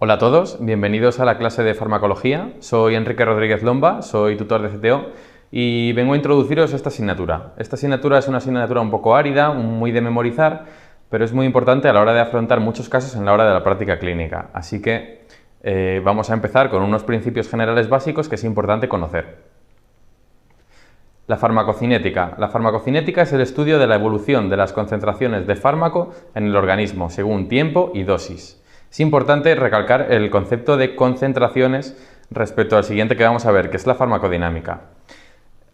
Hola a todos, bienvenidos a la clase de farmacología. Soy Enrique Rodríguez Lomba, soy tutor de CTO y vengo a introduciros esta asignatura. Esta asignatura es una asignatura un poco árida, muy de memorizar, pero es muy importante a la hora de afrontar muchos casos en la hora de la práctica clínica. Así que vamos a empezar con unos principios generales básicos que es importante conocer. La farmacocinética. La farmacocinética es el estudio de la evolución de las concentraciones de fármaco en el organismo según tiempo y dosis. Es importante recalcar el concepto de concentraciones respecto al siguiente que vamos a ver, que es la farmacodinámica.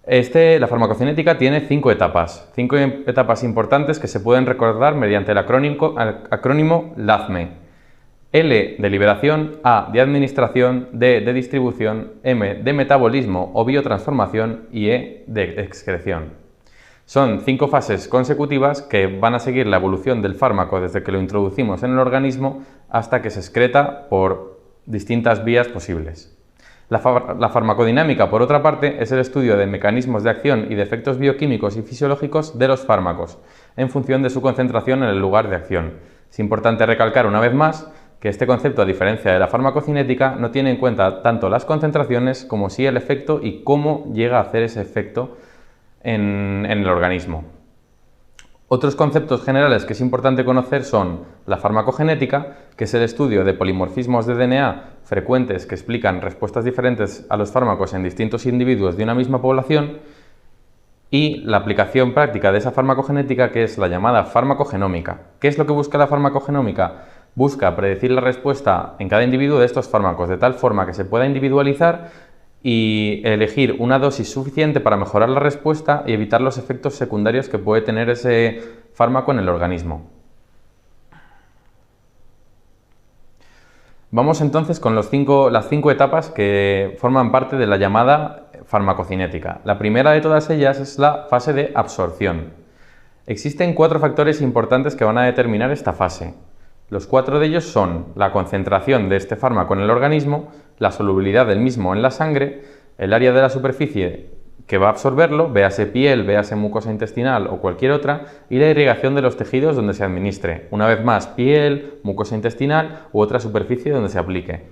La farmacocinética tiene 5 etapas importantes que se pueden recordar mediante el acrónimo LACME. L de liberación, A de administración, D de distribución, M de metabolismo o biotransformación y E de excreción. Son 5 fases consecutivas que van a seguir la evolución del fármaco desde que lo introducimos en el organismo hasta que se excreta por distintas vías posibles. La farmacodinámica, por otra parte, es el estudio de mecanismos de acción y de efectos bioquímicos y fisiológicos de los fármacos en función de su concentración en el lugar de acción. Es importante recalcar una vez más que este concepto, a diferencia de la farmacocinética, no tiene en cuenta tanto las concentraciones como sí el efecto y cómo llega a hacer ese efecto en el organismo. Otros conceptos generales que es importante conocer son la farmacogenética, que es el estudio de polimorfismos de DNA frecuentes que explican respuestas diferentes a los fármacos en distintos individuos de una misma población, y la aplicación práctica de esa farmacogenética, que es la llamada farmacogenómica. ¿Qué es lo que busca la farmacogenómica? Busca predecir la respuesta en cada individuo de estos fármacos de tal forma que se pueda individualizar y elegir una dosis suficiente para mejorar la respuesta y evitar los efectos secundarios que puede tener ese fármaco en el organismo. Vamos entonces con las 5 etapas que forman parte de la llamada farmacocinética. La primera de todas ellas es la fase de absorción. Existen 4 factores importantes que van a determinar esta fase. Los 4 de ellos son la concentración de este fármaco en el organismo, la solubilidad del mismo en la sangre, el área de la superficie que va a absorberlo, véase piel, véase mucosa intestinal o cualquier otra, y la irrigación de los tejidos donde se administre. Una vez más, piel, mucosa intestinal u otra superficie donde se aplique.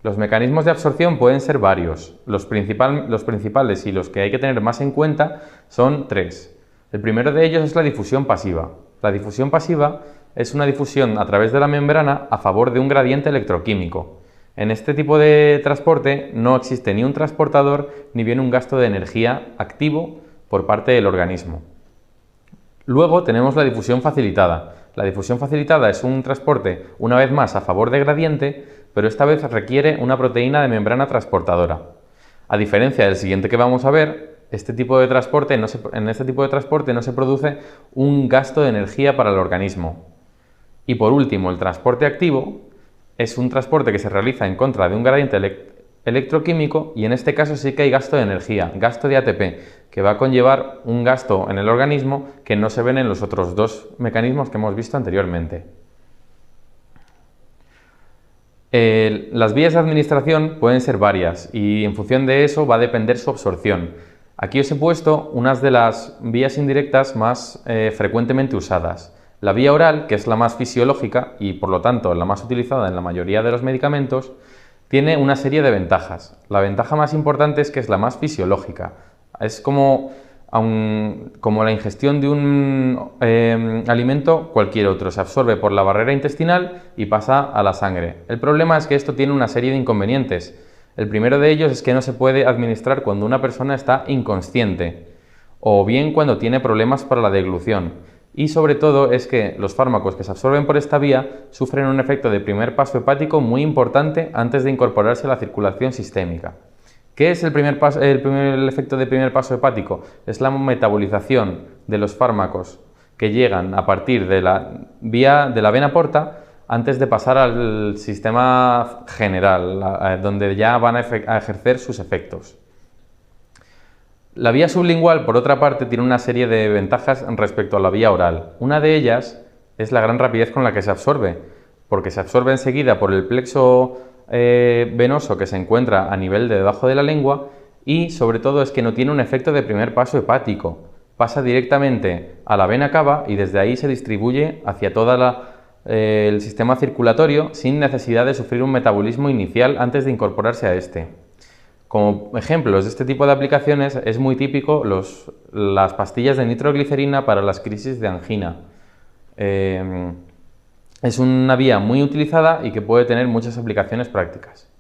Los mecanismos de absorción pueden ser varios. Los principales y los que hay que tener más en cuenta son 3. El primero de ellos es la difusión pasiva. La difusión pasiva es una difusión a través de la membrana a favor de un gradiente electroquímico. En este tipo de transporte no existe ni un transportador ni bien un gasto de energía activo por parte del organismo. Luego tenemos la difusión facilitada. La difusión facilitada es un transporte, una vez más, a favor de gradiente, pero esta vez requiere una proteína de membrana transportadora. A diferencia del siguiente que vamos a ver, en este tipo de transporte no se produce un gasto de energía para el organismo. Y por último, el transporte activo es un transporte que se realiza en contra de un gradiente electroquímico y en este caso sí que hay gasto de energía, gasto de ATP, que va a conllevar un gasto en el organismo que no se ven en los otros 2 mecanismos que hemos visto anteriormente. Las vías de administración pueden ser varias y en función de eso va a depender su absorción. Aquí os he puesto unas de las vías indirectas más frecuentemente usadas. La vía oral, que es la más fisiológica y por lo tanto la más utilizada en la mayoría de los medicamentos, tiene una serie de ventajas. La ventaja más importante es que es la más fisiológica. Es como la ingestión de un alimento cualquier otro. Se absorbe por la barrera intestinal y pasa a la sangre. El problema es que esto tiene una serie de inconvenientes. El primero de ellos es que no se puede administrar cuando una persona está inconsciente o bien cuando tiene problemas para la deglución. Y sobre todo es que los fármacos que se absorben por esta vía sufren un efecto de primer paso hepático muy importante antes de incorporarse a la circulación sistémica. ¿Qué es el efecto de primer paso hepático? Es la metabolización de los fármacos que llegan a partir de la vena porta antes de pasar al sistema general, donde ya van a ejercer sus efectos. La vía sublingual, por otra parte, tiene una serie de ventajas respecto a la vía oral. Una de ellas es la gran rapidez con la que se absorbe, porque se absorbe enseguida por el plexo venoso que se encuentra a nivel de debajo de la lengua y, sobre todo, es que no tiene un efecto de primer paso hepático. Pasa directamente a la vena cava y desde ahí se distribuye hacia toda el sistema circulatorio sin necesidad de sufrir un metabolismo inicial antes de incorporarse a este. Como ejemplos de este tipo de aplicaciones es muy típico las pastillas de nitroglicerina para las crisis de angina. Es una vía muy utilizada y que puede tener muchas aplicaciones prácticas.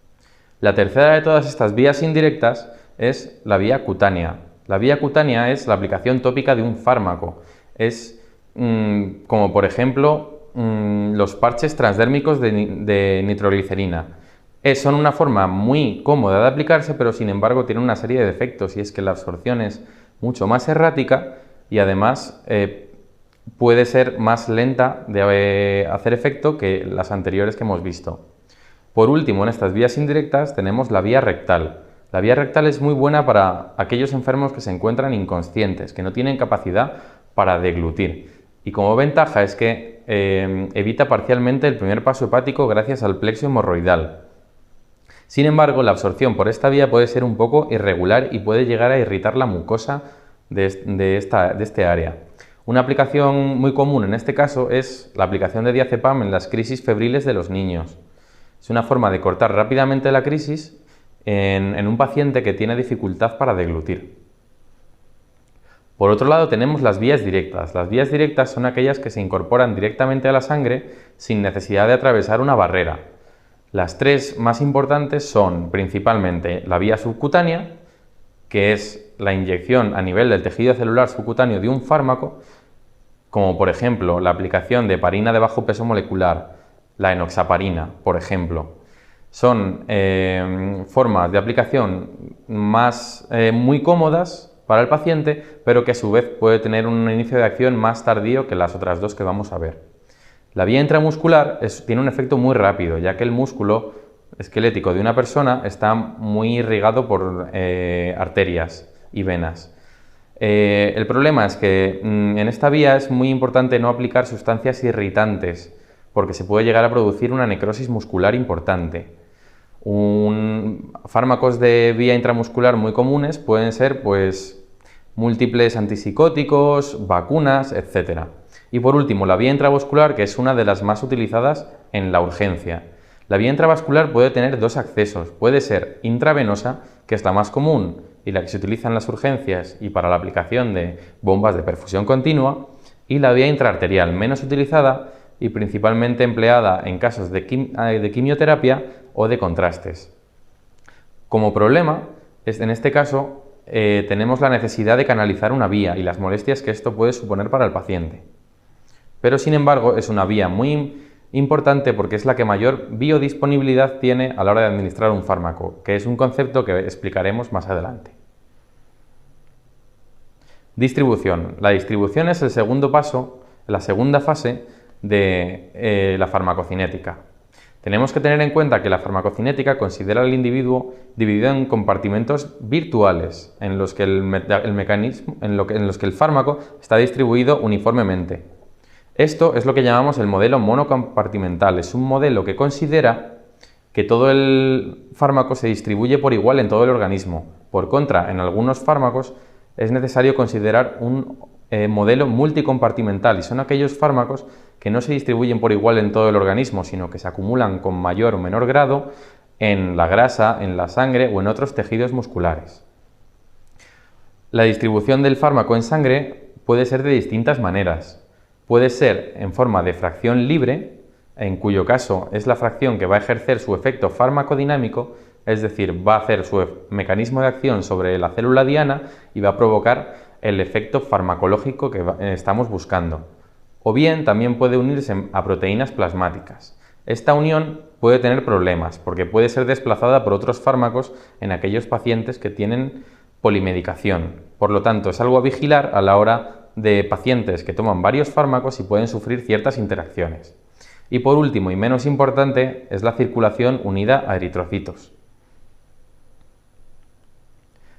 La tercera de todas estas vías indirectas es la vía cutánea. La vía cutánea es la aplicación tópica de un fármaco. Es como por ejemplo los parches transdérmicos de nitroglicerina. Son una forma muy cómoda de aplicarse, pero sin embargo tiene una serie de defectos, y es que la absorción es mucho más errática y además puede ser más lenta de hacer efecto que las anteriores que hemos visto. Por último, en estas vías indirectas tenemos la vía rectal. La vía rectal es muy buena para aquellos enfermos que se encuentran inconscientes, que no tienen capacidad para deglutir. Y como ventaja es que evita parcialmente el primer paso hepático gracias al plexo hemorroidal. Sin embargo, la absorción por esta vía puede ser un poco irregular y puede llegar a irritar la mucosa de este área. Una aplicación muy común en este caso es la aplicación de diazepam en las crisis febriles de los niños. Es una forma de cortar rápidamente la crisis en un paciente que tiene dificultad para deglutir. Por otro lado tenemos las vías directas. Las vías directas son aquellas que se incorporan directamente a la sangre sin necesidad de atravesar una barrera. Las tres más importantes son principalmente la vía subcutánea, que es la inyección a nivel del tejido celular subcutáneo de un fármaco, como por ejemplo la aplicación de heparina de bajo peso molecular, la enoxaparina, por ejemplo. Son formas de aplicación muy cómodas para el paciente, pero que a su vez puede tener un inicio de acción más tardío que las otras dos que vamos a ver. La vía intramuscular tiene un efecto muy rápido, ya que el músculo esquelético de una persona está muy irrigado por arterias y venas. El problema es que en esta vía es muy importante no aplicar sustancias irritantes, porque se puede llegar a producir una necrosis muscular importante. Fármacos de vía intramuscular muy comunes pueden ser múltiples antipsicóticos, vacunas, etc. Y por último, la vía intravascular, que es una de las más utilizadas en la urgencia. La vía intravascular puede tener dos accesos. Puede ser intravenosa, que es la más común y la que se utiliza en las urgencias y para la aplicación de bombas de perfusión continua, y la vía intraarterial, menos utilizada y principalmente empleada en casos de quimioterapia o de contrastes. Como problema, en este caso, tenemos la necesidad de canalizar una vía y las molestias que esto puede suponer para el paciente. Pero sin embargo es una vía muy importante porque es la que mayor biodisponibilidad tiene a la hora de administrar un fármaco, que es un concepto que explicaremos más adelante. Distribución. La distribución es el segundo paso, la segunda fase de la farmacocinética. Tenemos que tener en cuenta que la farmacocinética considera al individuo dividido en compartimentos virtuales, en los que el fármaco está distribuido uniformemente. Esto es lo que llamamos el modelo monocompartimental. Es un modelo que considera que todo el fármaco se distribuye por igual en todo el organismo. Por contra, en algunos fármacos es necesario considerar un modelo multicompartimental, y son aquellos fármacos que no se distribuyen por igual en todo el organismo, sino que se acumulan con mayor o menor grado en la grasa, en la sangre o en otros tejidos musculares. La distribución del fármaco en sangre puede ser de distintas maneras. Puede ser en forma de fracción libre, en cuyo caso es la fracción que va a ejercer su efecto farmacodinámico, es decir, va a hacer su mecanismo de acción sobre la célula diana y va a provocar el efecto farmacológico que estamos buscando. O bien también puede unirse a proteínas plasmáticas. Esta unión puede tener problemas porque puede ser desplazada por otros fármacos en aquellos pacientes que tienen polimedicación. Por lo tanto, es algo a vigilar a la hora de pacientes que toman varios fármacos y pueden sufrir ciertas interacciones. Y por último y menos importante es la circulación unida a eritrocitos.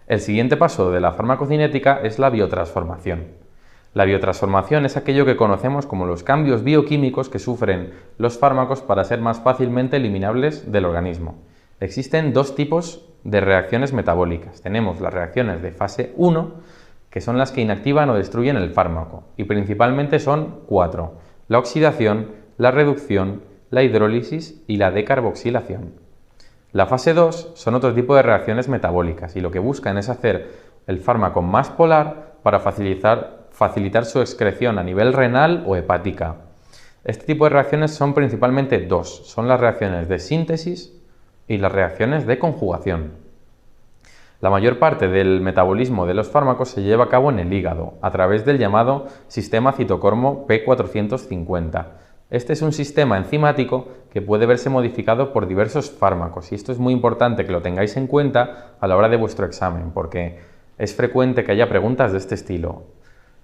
El siguiente paso de la farmacocinética es la biotransformación. La biotransformación es aquello que conocemos como los cambios bioquímicos que sufren los fármacos para ser más fácilmente eliminables del organismo. Existen dos tipos de reacciones metabólicas. Tenemos las reacciones de fase 1, que son las que inactivan o destruyen el fármaco, y principalmente son 4: la oxidación, la reducción, la hidrólisis y la decarboxilación. La fase 2 son otro tipo de reacciones metabólicas y lo que buscan es hacer el fármaco más polar para facilitar su excreción a nivel renal o hepática. Este tipo de reacciones son principalmente dos, son las reacciones de síntesis y las reacciones de conjugación. La mayor parte del metabolismo de los fármacos se lleva a cabo en el hígado, a través del llamado sistema citocromo P450. Este es un sistema enzimático que puede verse modificado por diversos fármacos y esto es muy importante que lo tengáis en cuenta a la hora de vuestro examen, porque es frecuente que haya preguntas de este estilo.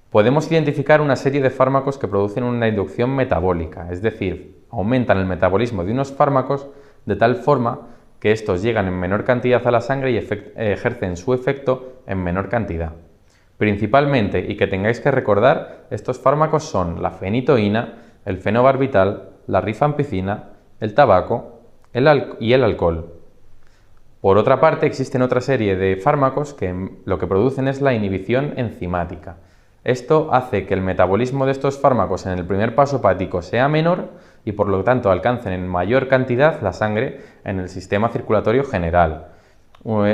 Podemos identificar una serie de fármacos que producen una inducción metabólica, es decir, aumentan el metabolismo de unos fármacos de tal forma que estos llegan en menor cantidad a la sangre y ejercen su efecto en menor cantidad. Principalmente, y que tengáis que recordar, estos fármacos son la fenitoína, el fenobarbital, la rifampicina, el tabaco y el alcohol. Por otra parte, existen otra serie de fármacos que lo que producen es la inhibición enzimática. Esto hace que el metabolismo de estos fármacos en el primer paso hepático sea menor y por lo tanto alcancen en mayor cantidad la sangre en el sistema circulatorio general.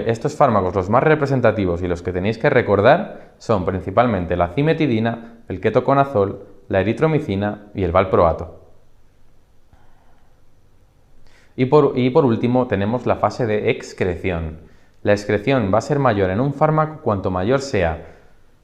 Estos fármacos, los más representativos y los que tenéis que recordar, son principalmente la cimetidina, el ketoconazol, la eritromicina y el valproato. Y por último tenemos la fase de excreción. La excreción va a ser mayor en un fármaco cuanto mayor sea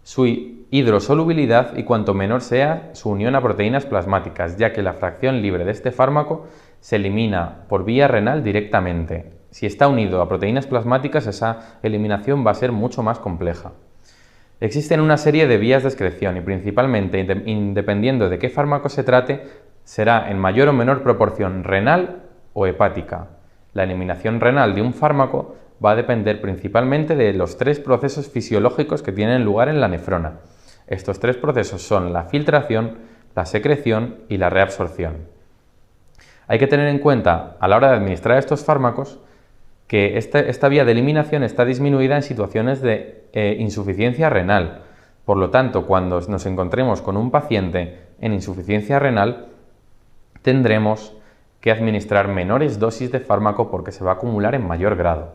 su hidrosolubilidad y cuanto menor sea su unión a proteínas plasmáticas, ya que la fracción libre de este fármaco se elimina por vía renal directamente. Si está unido a proteínas plasmáticas, esa eliminación va a ser mucho más compleja. Existen una serie de vías de excreción y principalmente, dependiendo de qué fármaco se trate, será en mayor o menor proporción renal o hepática. La eliminación renal de un fármaco va a depender principalmente de los tres procesos fisiológicos que tienen lugar en la nefrona. Estos tres procesos son la filtración, la secreción y la reabsorción. Hay que tener en cuenta a la hora de administrar estos fármacos que esta vía de eliminación está disminuida en situaciones de insuficiencia renal. Por lo tanto, cuando nos encontremos con un paciente en insuficiencia renal, tendremos que administrar menores dosis de fármaco porque se va a acumular en mayor grado.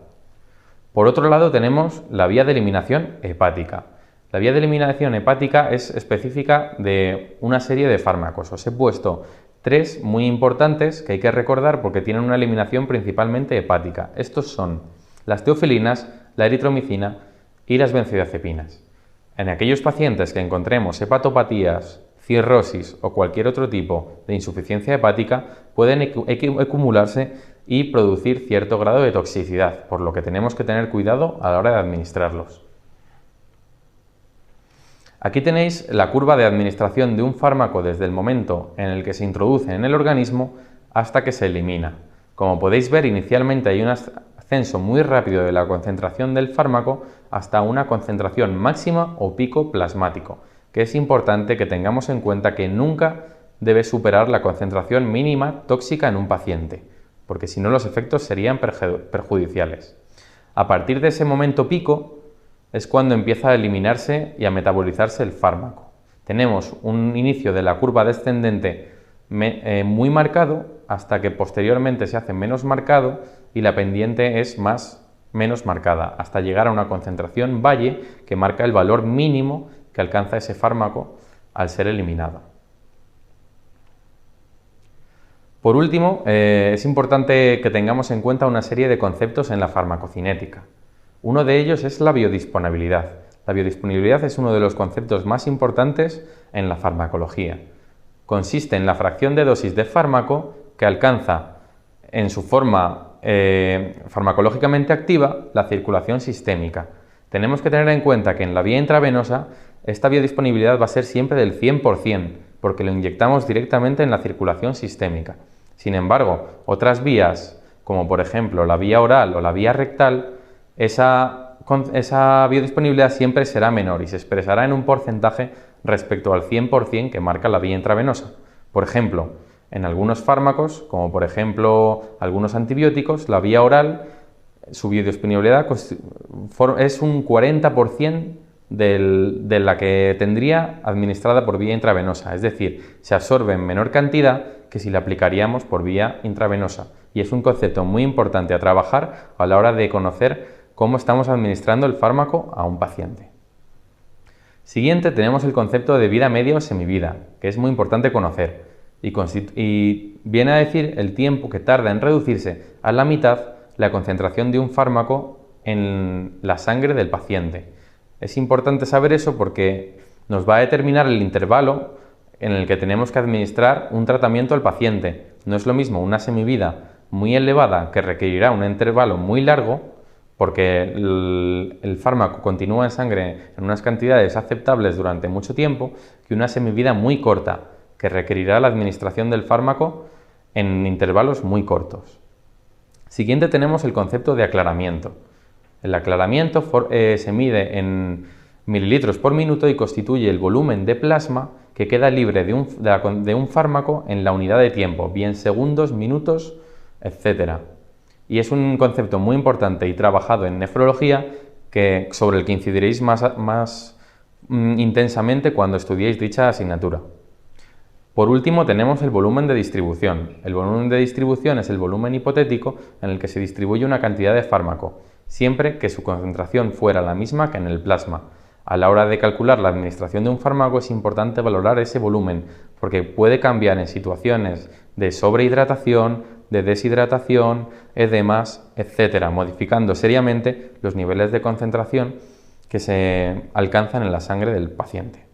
Por otro lado, tenemos la vía de eliminación hepática. La vía de eliminación hepática es específica de una serie de fármacos. Os he puesto tres muy importantes que hay que recordar porque tienen una eliminación principalmente hepática. Estos son las teofilinas, la eritromicina y las benzodiazepinas. En aquellos pacientes que encontremos hepatopatías, cirrosis o cualquier otro tipo de insuficiencia hepática, pueden acumularse y producir cierto grado de toxicidad, por lo que tenemos que tener cuidado a la hora de administrarlos. Aquí tenéis la curva de administración de un fármaco desde el momento en el que se introduce en el organismo hasta que se elimina. Como podéis ver, inicialmente hay un ascenso muy rápido de la concentración del fármaco hasta una concentración máxima o pico plasmático, que es importante que tengamos en cuenta que nunca debe superar la concentración mínima tóxica en un paciente, porque si no los efectos serían perjudiciales. A partir de ese momento pico es cuando empieza a eliminarse y a metabolizarse el fármaco. Tenemos un inicio de la curva descendente muy marcado hasta que posteriormente se hace menos marcado y la pendiente es menos marcada, hasta llegar a una concentración valle que marca el valor mínimo que alcanza ese fármaco al ser eliminado. Por último, es importante que tengamos en cuenta una serie de conceptos en la farmacocinética. Uno de ellos es la biodisponibilidad. La biodisponibilidad es uno de los conceptos más importantes en la farmacología. Consiste en la fracción de dosis de fármaco que alcanza en su forma farmacológicamente activa la circulación sistémica. Tenemos que tener en cuenta que en la vía intravenosa esta biodisponibilidad va a ser siempre del 100%, porque lo inyectamos directamente en la circulación sistémica. Sin embargo, otras vías, como por ejemplo la vía oral o la vía rectal, esa biodisponibilidad siempre será menor y se expresará en un porcentaje respecto al 100% que marca la vía intravenosa. Por ejemplo, en algunos fármacos, como por ejemplo algunos antibióticos, la vía oral, su biodisponibilidad es un 40% de la que tendría administrada por vía intravenosa, es decir, se absorbe en menor cantidad que si la aplicaríamos por vía intravenosa. Y es un concepto muy importante a trabajar a la hora de conocer cómo estamos administrando el fármaco a un paciente. Siguiente tenemos el concepto de vida media o semivida, que es muy importante conocer y viene a decir el tiempo que tarda en reducirse a la mitad la concentración de un fármaco en la sangre del paciente. Es importante saber eso porque nos va a determinar el intervalo en el que tenemos que administrar un tratamiento al paciente. No es lo mismo una semivida muy elevada que requerirá un intervalo muy largo porque el fármaco continúa en sangre en unas cantidades aceptables durante mucho tiempo, que una semivida muy corta, que requerirá la administración del fármaco en intervalos muy cortos. Siguiente tenemos el concepto de aclaramiento. El aclaramiento se mide en mililitros por minuto y constituye el volumen de plasma que queda libre de un fármaco en la unidad de tiempo, bien segundos, minutos, etc. Y es un concepto muy importante y trabajado en nefrología sobre el que incidiréis más intensamente cuando estudiéis dicha asignatura. Por último tenemos el volumen de distribución. El volumen de distribución es el volumen hipotético en el que se distribuye una cantidad de fármaco, siempre que su concentración fuera la misma que en el plasma. A la hora de calcular la administración de un fármaco es importante valorar ese volumen, porque puede cambiar en situaciones de sobrehidratación, de deshidratación, edemas, etc., modificando seriamente los niveles de concentración que se alcanzan en la sangre del paciente.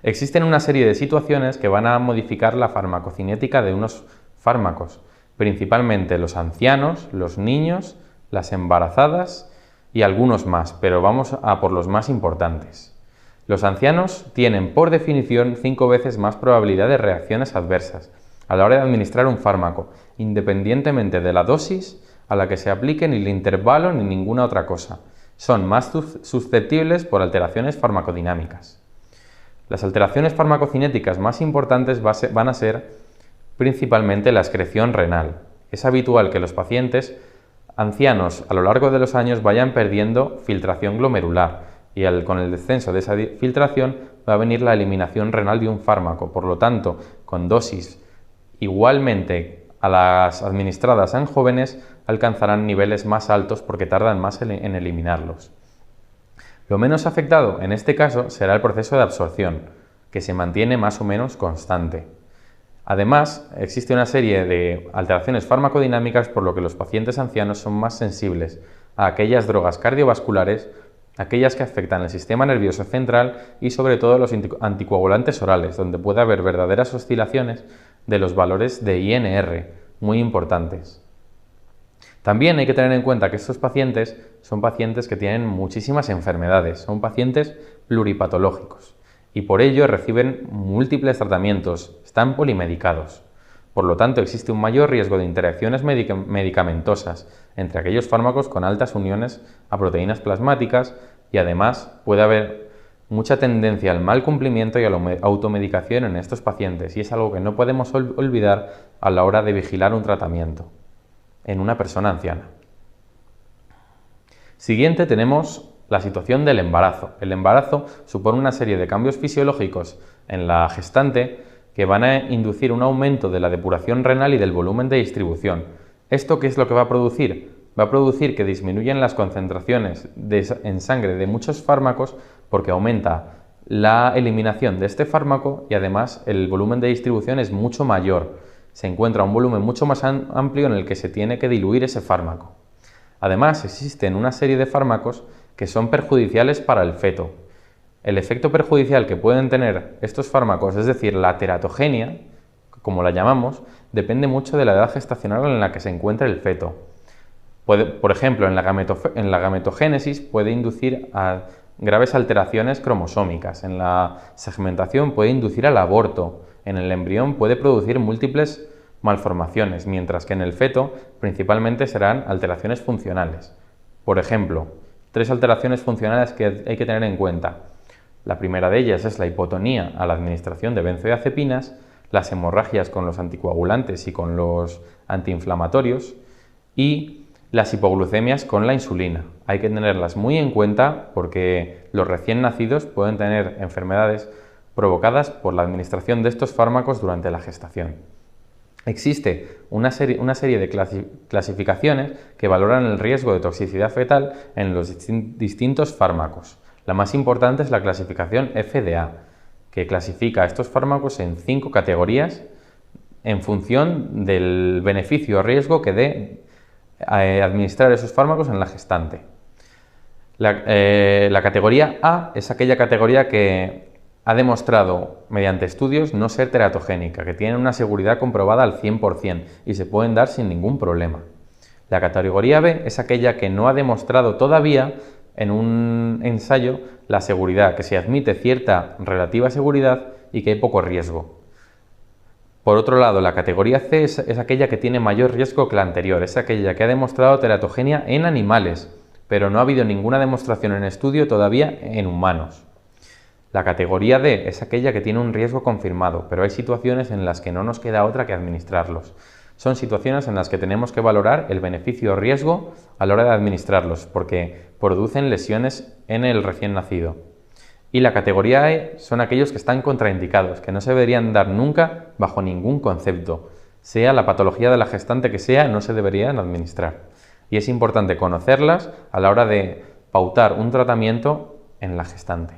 Existen una serie de situaciones que van a modificar la farmacocinética de unos fármacos, principalmente los ancianos, los niños, las embarazadas y algunos más, pero vamos a por los más importantes. Los ancianos tienen, por definición, 5 veces más probabilidad de reacciones adversas a la hora de administrar un fármaco, independientemente de la dosis a la que se aplique, ni el intervalo, ni ninguna otra cosa. Son más susceptibles por alteraciones farmacodinámicas. Las alteraciones farmacocinéticas más importantes van a ser principalmente la excreción renal. Es habitual que los pacientes ancianos a lo largo de los años vayan perdiendo filtración glomerular y con el descenso de esa filtración va a venir la eliminación renal de un fármaco. Por lo tanto, con dosis igualmente a las administradas en jóvenes alcanzarán niveles más altos porque tardan más en eliminarlos. Lo menos afectado en este caso será el proceso de absorción, que se mantiene más o menos constante. Además, existe una serie de alteraciones farmacodinámicas por lo que los pacientes ancianos son más sensibles a aquellas drogas cardiovasculares, aquellas que afectan el sistema nervioso central y sobre todo los anticoagulantes orales, donde puede haber verdaderas oscilaciones de los valores de INR muy importantes. También hay que tener en cuenta que estos pacientes son pacientes que tienen muchísimas enfermedades, son pacientes pluripatológicos y por ello reciben múltiples tratamientos, están polimedicados. Por lo tanto, existe un mayor riesgo de interacciones medicamentosas entre aquellos fármacos con altas uniones a proteínas plasmáticas y además puede haber mucha tendencia al mal cumplimiento y a la automedicación en estos pacientes y es algo que no podemos olvidar a la hora de vigilar un tratamiento en una persona anciana. Siguiente tenemos la situación del embarazo. El embarazo supone una serie de cambios fisiológicos en la gestante que van a inducir un aumento de la depuración renal y del volumen de distribución. ¿Esto qué es lo que va a producir? Va a producir que disminuyan las concentraciones en sangre de muchos fármacos porque aumenta la eliminación de este fármaco y además el volumen de distribución es mucho mayor. Se encuentra un volumen mucho más amplio en el que se tiene que diluir ese fármaco. Además, existen una serie de fármacos que son perjudiciales para el feto. El efecto perjudicial que pueden tener estos fármacos, es decir, la teratogenia, como la llamamos, depende mucho de la edad gestacional en la que se encuentre el feto. Por ejemplo, en la gametogénesis puede inducir a graves alteraciones cromosómicas, en la segmentación puede inducir al aborto, en el embrión puede producir múltiples malformaciones, mientras que en el feto principalmente serán alteraciones funcionales. Por ejemplo, 3 alteraciones funcionales que hay que tener en cuenta. La primera de ellas es la hipotonía a la administración de benzodiazepinas, las hemorragias con los anticoagulantes y con los antiinflamatorios y las hipoglucemias con la insulina. Hay que tenerlas muy en cuenta porque los recién nacidos pueden tener enfermedades provocadas por la administración de estos fármacos durante la gestación. Existe una serie de clasificaciones que valoran el riesgo de toxicidad fetal en los distintos fármacos. La más importante es la clasificación FDA, que clasifica estos fármacos en 5 categorías en función del beneficio o riesgo que dé administrar esos fármacos en la gestante. La categoría A es aquella categoría que ha demostrado mediante estudios no ser teratogénica, que tiene una seguridad comprobada al 100% y se pueden dar sin ningún problema. La categoría B es aquella que no ha demostrado todavía en un ensayo la seguridad, que se admite cierta relativa seguridad y que hay poco riesgo. Por otro lado, la categoría C es aquella que tiene mayor riesgo que la anterior, es aquella que ha demostrado teratogenia en animales, pero no ha habido ninguna demostración en estudio todavía en humanos. La categoría D es aquella que tiene un riesgo confirmado, pero hay situaciones en las que no nos queda otra que administrarlos. Son situaciones en las que tenemos que valorar el beneficio o riesgo a la hora de administrarlos, porque producen lesiones en el recién nacido. Y la categoría E son aquellos que están contraindicados, que no se deberían dar nunca bajo ningún concepto. Sea la patología de la gestante que sea, no se deberían administrar. Y es importante conocerlas a la hora de pautar un tratamiento en la gestante.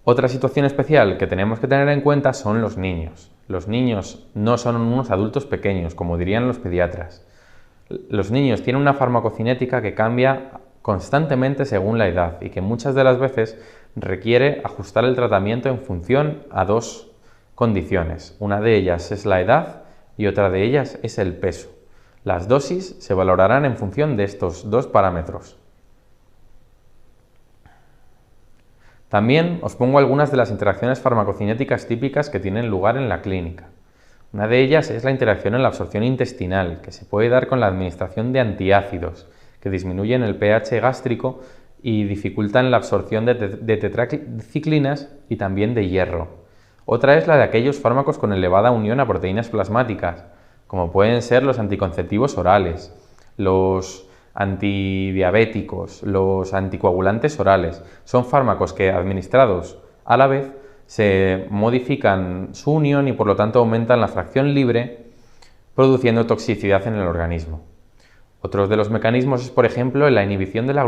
Otra situación especial que tenemos que tener en cuenta son los niños. Los niños no son unos adultos pequeños, como dirían los pediatras. Los niños tienen una farmacocinética que cambia constantemente según la edad y que muchas de las veces requiere ajustar el tratamiento en función a 2 condiciones. Una de ellas es la edad y otra de ellas es el peso. Las dosis se valorarán en función de estos 2 parámetros. También os pongo algunas de las interacciones farmacocinéticas típicas que tienen lugar en la clínica. Una de ellas es la interacción en la absorción intestinal, que se puede dar con la administración de antiácidos, que disminuyen el pH gástrico y dificultan la absorción de tetraciclinas y también de hierro. Otra es la de aquellos fármacos con elevada unión a proteínas plasmáticas, como pueden ser los anticonceptivos orales, los antidiabéticos, los anticoagulantes orales. Son fármacos que, administrados a la vez, se modifican su unión y por lo tanto aumentan la fracción libre, produciendo toxicidad en el organismo. Otro de los mecanismos es, por ejemplo, la inhibición de la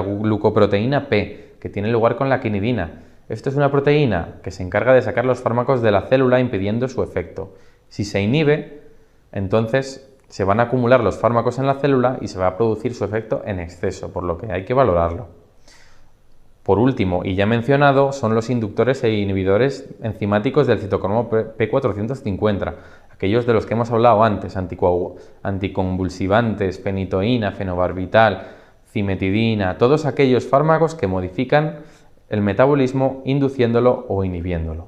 glucoproteína P, que tiene lugar con la quinidina. Esto es una proteína que se encarga de sacar los fármacos de la célula impidiendo su efecto. Si se inhibe, entonces se van a acumular los fármacos en la célula y se va a producir su efecto en exceso, por lo que hay que valorarlo. Por último, y ya mencionado, son los inductores e inhibidores enzimáticos del citocromo P450, aquellos de los que hemos hablado antes, anticonvulsivantes, fenitoína, fenobarbital, cimetidina, todos aquellos fármacos que modifican el metabolismo induciéndolo o inhibiéndolo.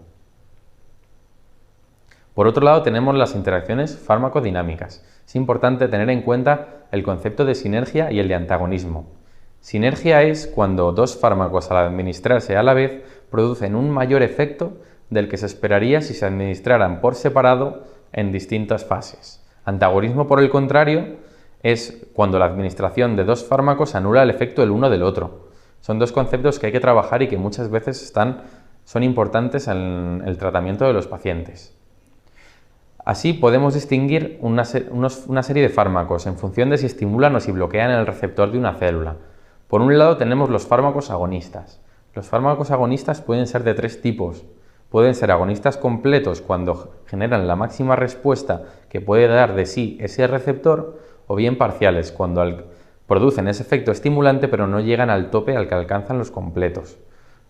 Por otro lado, tenemos las interacciones farmacodinámicas. Es importante tener en cuenta el concepto de sinergia y el de antagonismo. Sinergia es cuando 2 fármacos al administrarse a la vez producen un mayor efecto del que se esperaría si se administraran por separado en distintas fases. Antagonismo, por el contrario, es cuando la administración de 2 fármacos anula el efecto el uno del otro. Son 2 conceptos que hay que trabajar y que muchas veces son importantes en el tratamiento de los pacientes. Así podemos distinguir una serie de fármacos en función de si estimulan o si bloquean el receptor de una célula. Por un lado tenemos los fármacos agonistas. Los fármacos agonistas pueden ser de 3 tipos. Pueden ser agonistas completos cuando generan la máxima respuesta que puede dar de sí ese receptor, o bien parciales cuando producen ese efecto estimulante pero no llegan al tope al que alcanzan los completos.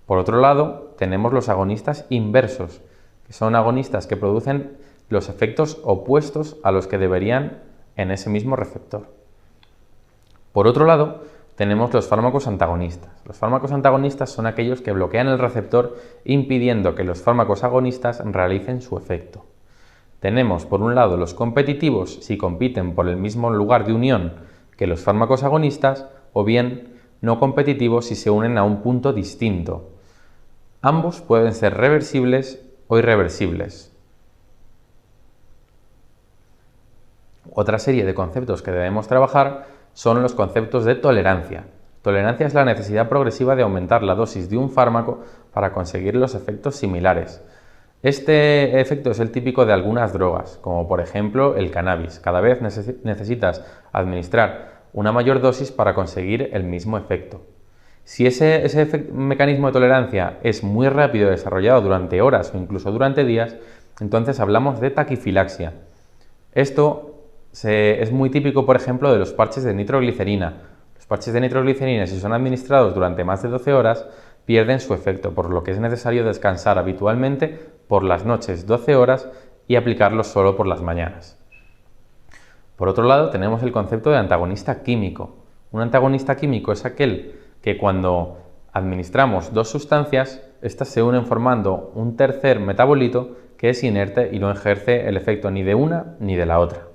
Por otro lado, tenemos los agonistas inversos, que son agonistas que producen los efectos opuestos a los que deberían en ese mismo receptor. Por otro lado, tenemos los fármacos antagonistas. Los fármacos antagonistas son aquellos que bloquean el receptor impidiendo que los fármacos agonistas realicen su efecto. Tenemos, por un lado, los competitivos si compiten por el mismo lugar de unión que los fármacos agonistas, o bien no competitivos si se unen a un punto distinto. Ambos pueden ser reversibles o irreversibles. Otra serie de conceptos que debemos trabajar son los conceptos de tolerancia. Tolerancia es la necesidad progresiva de aumentar la dosis de un fármaco para conseguir los efectos similares. Este efecto es el típico de algunas drogas, como por ejemplo el cannabis. Cada vez necesitas administrar una mayor dosis para conseguir el mismo efecto. Si ese mecanismo de tolerancia es muy rápido desarrollado durante horas o incluso durante días, entonces hablamos de taquifilaxia. Esto es muy típico, por ejemplo, de los parches de nitroglicerina. Los parches de nitroglicerina, si son administrados durante más de 12 horas, pierden su efecto, por lo que es necesario descansar habitualmente por las noches 12 horas y aplicarlos solo por las mañanas. Por otro lado, tenemos el concepto de antagonista químico. Un antagonista químico es aquel que cuando administramos dos sustancias, éstas se unen formando un tercer metabolito que es inerte y no ejerce el efecto ni de una ni de la otra.